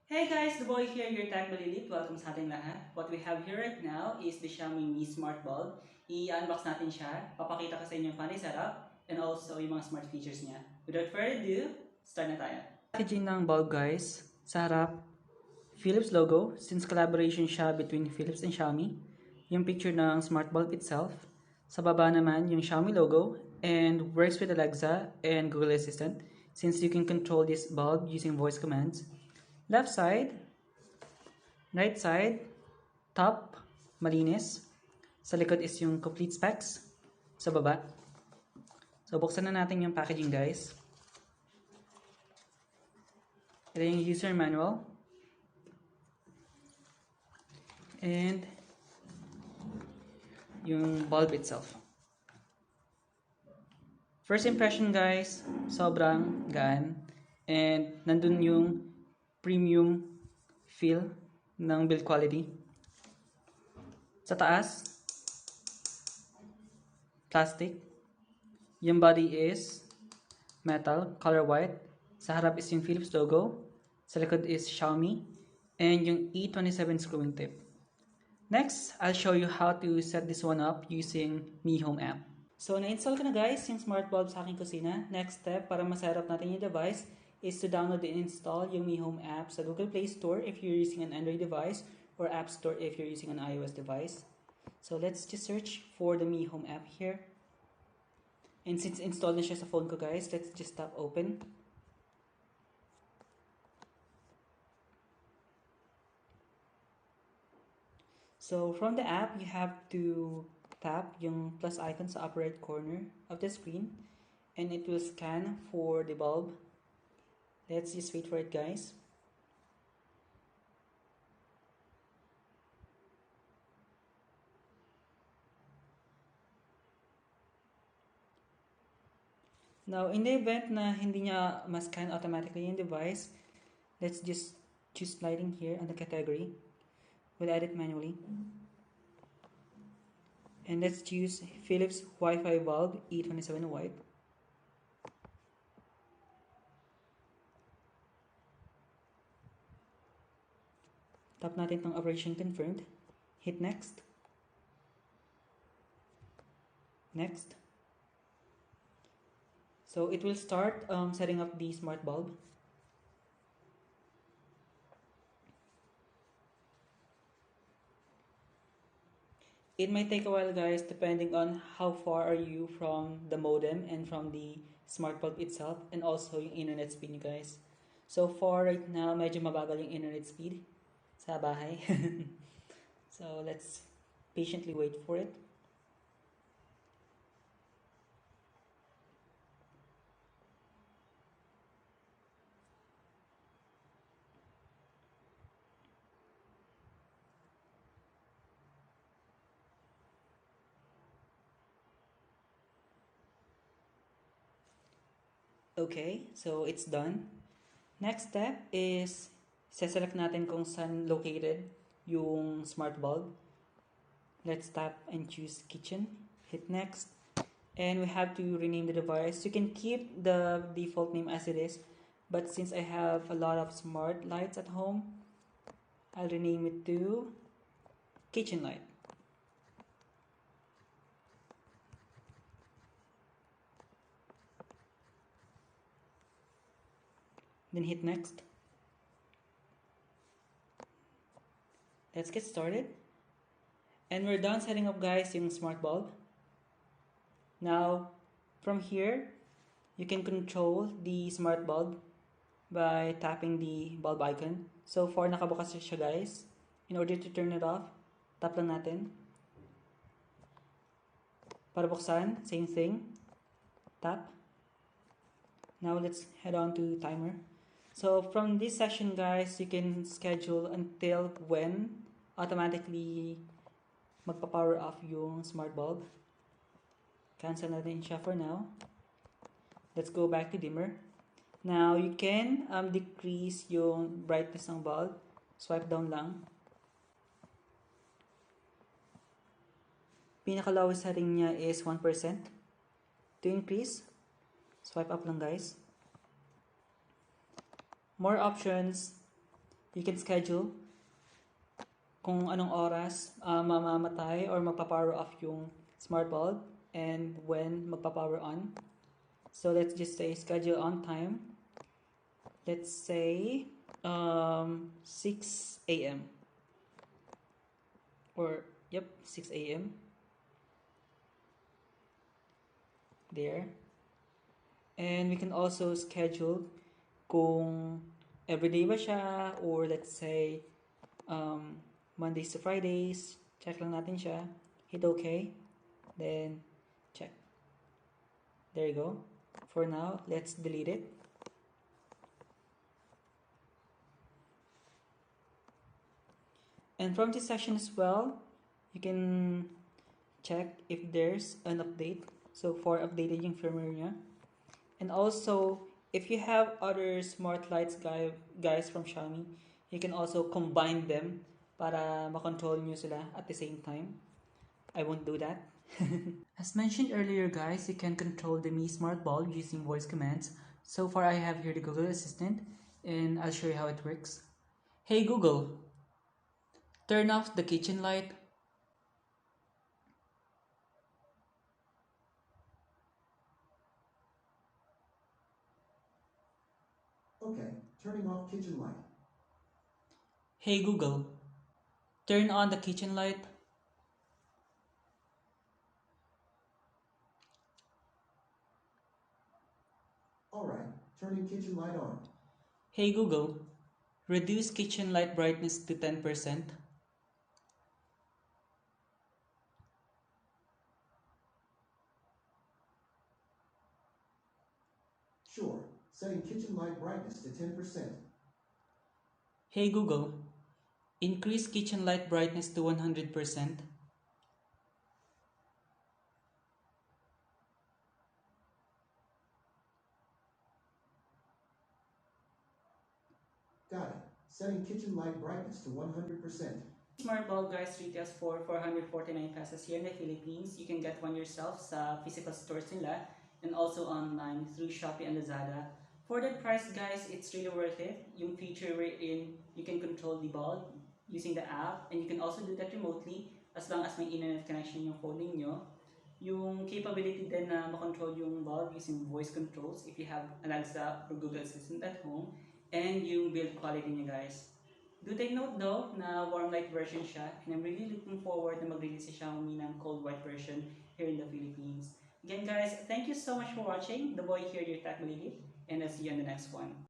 Hey guys, Daboy here, your Techbulilit. Welcome sa ating lahat. What we have here right now is the Xiaomi Mi Smart Bulb. I-unbox natin siya. Papakita ko sa inyo yung funny setup and also yung mga smart features niya. Without further ado, start na tayo. Packaging ng bulb guys. Sa harap, Philips logo since collaboration siya between Philips and Xiaomi. Yung picture ng smart bulb itself. Sa baba naman yung Xiaomi logo and works with Alexa and Google Assistant since you can control this bulb using voice commands. Left side, right side, top, malinis. Sa likod is yung complete specs. Sa baba. So, buksan na natin yung packaging guys. Ito yung user manual. And yung bulb itself. First impression guys, sobrang gaan. And nandun yung premium feel ng build quality. Sa taas, plastic. Yung body is metal, color white. Sa harap is yung Philips logo. Sa likod is Xiaomi. And yung E27 screwing tip. Next, I'll show you how to set this one up using Mi Home app. So, na-install ko na guys yung smart bulb sa aking kusina. Next step, para ma-set up natin yung device, is to download and install yung Mi Home app sa Google Play Store if you're using an Android device or App Store if you're using an iOS device. So let's just search for the Mi Home app here. And since installed na siya sa phone ko guys, let's just tap open. So from the app, you have to tap yung plus icon sa upper right corner of the screen and it will scan for the bulb. Let's just wait for it guys. Now, in the event na hindi niya ma-scan automatically yung device, let's just choose sliding here on the category. We'll add it manually. And let's choose Philips Wi-Fi Bulb E27 White. Tap natin itong operation confirmed. Hit next. Next. So it will start setting up the smart bulb. It might take a while guys depending on how far are you from the modem and from the smart bulb itself and also yung internet speed nyo guys. So far right now medyo mabagal yung internet speed sa bahay. So let's patiently wait for it. Okay, so it's done. Next step is select natin kung saan located yung smart bulb. Let's tap and choose kitchen. Hit next. And we have to rename the device. You can keep the default name as it is, but since I have a lot of smart lights at home, I'll rename it to kitchen light. Then hit next. Let's get started. And we're done setting up guys yung smart bulb. Now, from here, you can control the smart bulb by tapping the bulb icon. So far, nakabukas siya guys. In order to turn it off, tap lang natin. Para buksan, same thing. Tap. Now let's head on to timer. So from this session guys, you can schedule until when automatically magpa-power off yung smart bulb. Cancel natin siya for now. Let's go back to dimmer. Now you can decrease yung brightness ng bulb. Swipe down lang. Pinaka-lowest setting niya is 1%. To increase, swipe up lang guys. More options, You can schedule kung anong oras mamamatay or magpa-power off yung smart bulb and when magpa-power on. So let's just say schedule on time. Let's say 6 a.m. or yep, 6 a.m. there. And we can also schedule kung everyday ba siya or let's say Mondays to Fridays. Check lang natin siya. Hit OK. Then check. There you go. For now, let's delete it. And from this section as well, you can check if there's an update. So for updated yung firmware niya. And also, if you have other smart lights guys from Xiaomi, you can also combine them para makontrol nyo sila at the same time. I won't do that. As mentioned earlier guys, you can control the Mi Smart Bulb using voice commands. So far I have here the Google Assistant and I'll show you how it works. Hey Google, turn off the kitchen light. Okay, turning off kitchen light. Hey Google, turn on the kitchen light. Alright, turning kitchen light on. Hey Google, reduce kitchen light brightness to 10%. Sure, setting kitchen light brightness to 10%. Hey Google, increase kitchen light brightness to 100%. Got it. Setting kitchen light brightness to 100%. Smart bulb guys retails for 449 pesos here in the Philippines. You can get one yourself sa physical stores nila and also online through Shopee and Lazada. For the price guys, it's really worth it. Yung feature wherein you can control the bulb using the app and you can also do that remotely as long as may internet connection yung phone ninyo. Yung capability din na makontrol yung bulb using voice controls if you have Alexa or Google Assistant at home and yung build quality niya guys. Do take note though na warm light version siya and I'm really looking forward na mag-release si Xiaomi ng cold white version here in the Philippines. Again guys, thank you so much for watching. The boy here, your Techbulilit, and I'll see you on the next one.